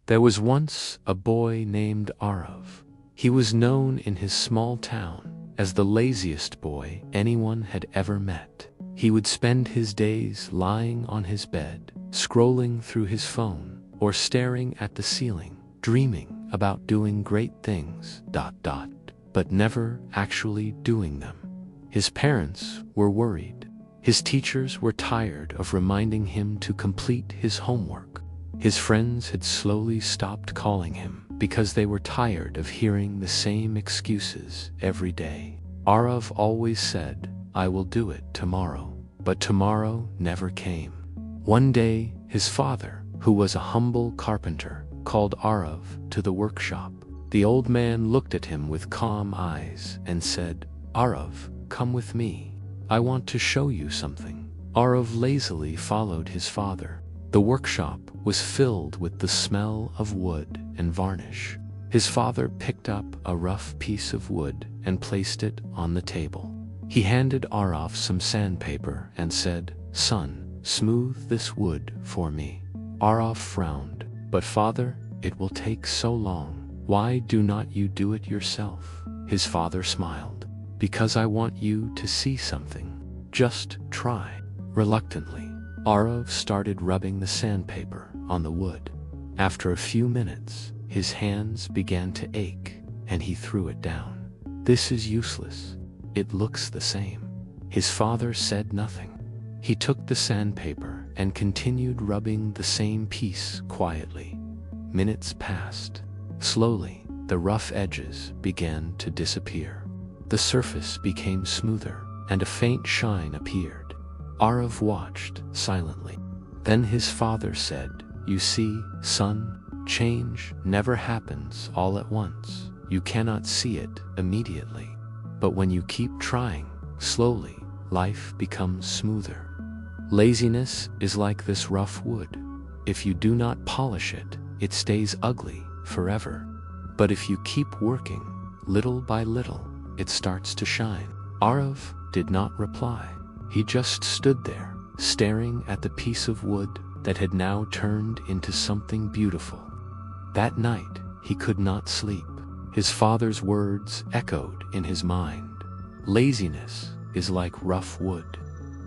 There was once a boy named Arav. He was known in his small town as the laziest boy anyone had ever met. He would spend his days lying on his bed, scrolling through his phone, or staring at the ceiling, dreaming about doing great things, but never actually doing them. His parents were worried. His teachers were tired of reminding him to complete his homework. His friends had slowly stopped calling him because they were tired of hearing the same excuses every day. Arav always said, "I will do it tomorrow," but tomorrow never came. One day, his father, who was a humble carpenter, called Arav to the workshop. The old man looked at him with calm eyes and said, "Arav, come with me. I want to show you something." Arav lazily followed his father. The workshop was filled with the smell of wood and varnish. His father picked up a rough piece of wood and placed it on the table. He handed Arav some sandpaper and said, "Son, smooth this wood for me." Arav frowned. "But father, it will take so long. Why do not you do it yourself?" His father smiled. "Because I want you to see something. Just try." Reluctantly, Arav started rubbing the sandpaper on the wood. After a few minutes, his hands began to ache, and he threw it down. "This is useless. It looks the same." His father said nothing. He took the sandpaper and continued rubbing the same piece quietly. Minutes passed. Slowly, the rough edges began to disappear. The surface became smoother, and a faint shine appeared. Arav watched silently. Then his father said, "You see, son, change never happens all at once. You cannot see it immediately. But when you keep trying, slowly, life becomes smoother. Laziness is like this rough wood. If you do not polish it, it stays ugly forever. But if you keep working, little by little, it starts to shine." Arav did not reply. He just stood there, staring at the piece of wood that had now turned into something beautiful. That night, he could not sleep. His father's words echoed in his mind. Laziness is like rough wood.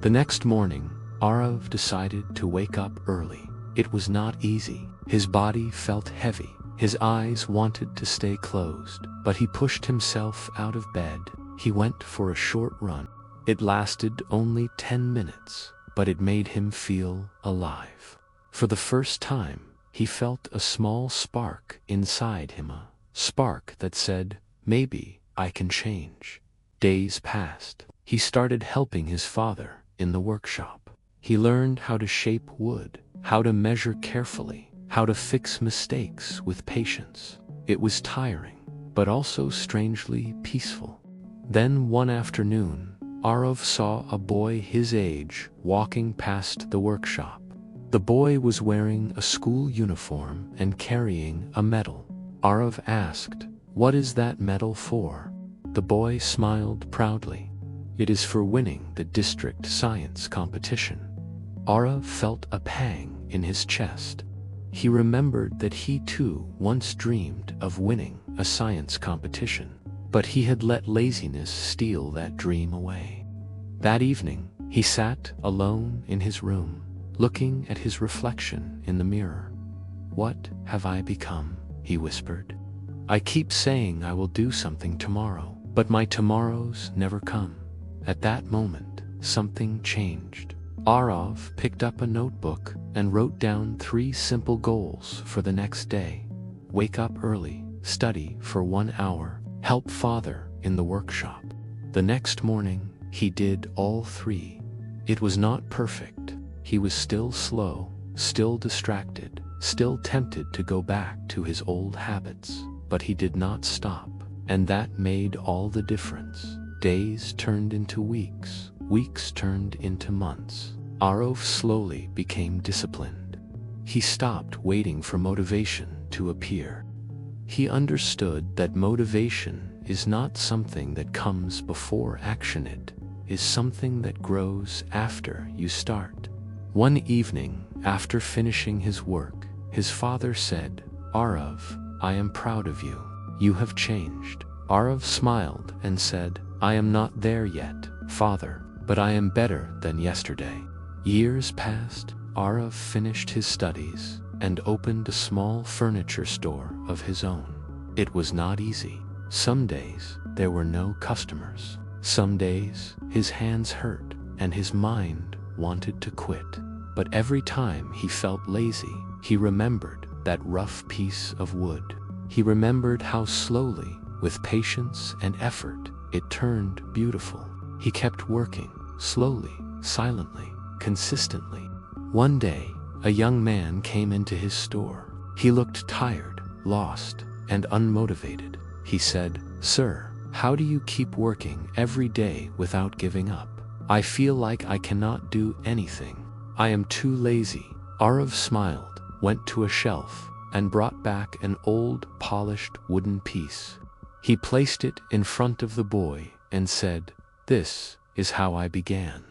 The next morning, Arav decided to wake up early. It was not easy. His body felt heavy. His eyes wanted to stay closed, but he pushed himself out of bed. He went for a short run. It lasted only 10 minutes, but it made him feel alive. For the first time, he felt a small spark inside him, a spark that said, "Maybe I can change." Days passed. He started helping his father in the workshop. He learned how to shape wood, how to measure carefully, how to fix mistakes with patience. It was tiring, but also strangely peaceful. Then one afternoon, Arav saw a boy his age walking past the workshop. The boy was wearing a school uniform and carrying a medal. Arav asked, "What is that medal for?" The boy smiled proudly. "It is for winning the district science competition." Arav felt a pang in his chest. He remembered that he too once dreamed of winning a science competition. But he had let laziness steal that dream away. That evening, he sat alone in his room, looking at his reflection in the mirror. "What have I become?" he whispered. "I keep saying I will do something tomorrow, but my tomorrows never come." At that moment, something changed. Arav picked up a notebook and wrote down 3 simple goals for the next day. Wake up early, study for 1 hour, help father in the workshop. The next morning, he did all 3. It was not perfect. He was still slow, still distracted, still tempted to go back to his old habits. But he did not stop, and that made all the difference. Days turned into weeks, weeks turned into months. Arav slowly became disciplined. He stopped waiting for motivation to appear. He understood that motivation is not something that comes before action. It is something that grows after you start. One evening, after finishing his work, his father said, Arav, I am proud of you. You have changed. Arav smiled and said, I am not there yet, father, but I am better than yesterday. Years passed. Arav finished his studies and opened a small furniture store of his own. It was not easy. Some days there were no customers. Some days his hands hurt and his mind wanted to quit. But every time he felt lazy, he remembered that rough piece of wood. He remembered how slowly, with patience and effort, it turned beautiful. He kept working, slowly, silently, consistently. One day, a young man came into his store. He looked tired, lost, and unmotivated. He said, Sir, how do you keep working every day without giving up? I feel like I cannot do anything. I am too lazy. Arav smiled, went to a shelf, and brought back an old, polished wooden piece. He placed it in front of the boy and said, This is how I began.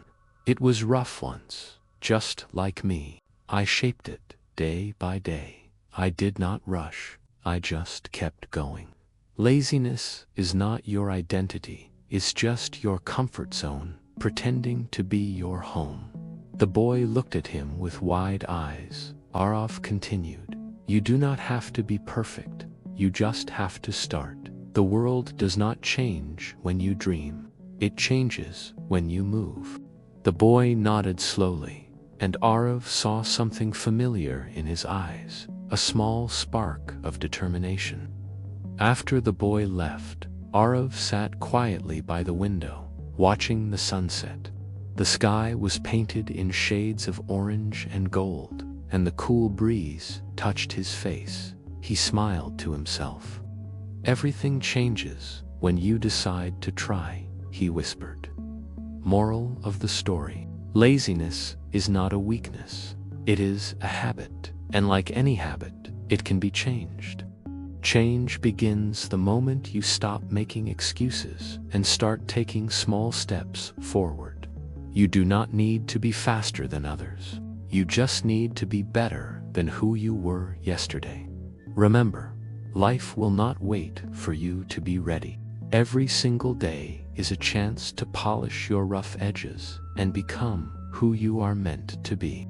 It was rough once, just like me. I shaped it day by day. I did not rush. I just kept going. Laziness is not your identity. It's just your comfort zone, pretending to be your home. The boy looked at him with wide eyes. Arav continued, You do not have to be perfect. You just have to start. The world does not change when you dream. It changes when you move. The boy nodded slowly, and Arav saw something familiar in his eyes, a small spark of determination. After the boy left, Arav sat quietly by the window, watching the sunset. The sky was painted in shades of orange and gold, and the cool breeze touched his face. He smiled to himself. Everything changes when you decide to try, he whispered. Moral of the story: laziness is not a weakness. It is a habit, and like any habit, it can be changed. Change begins the moment you stop making excuses and start taking small steps forward. You do not need to be faster than others. You just need to be better than who you were yesterday. Remember, life will not wait for you to be ready. Every single day is a chance to polish your rough edges and become who you are meant to be.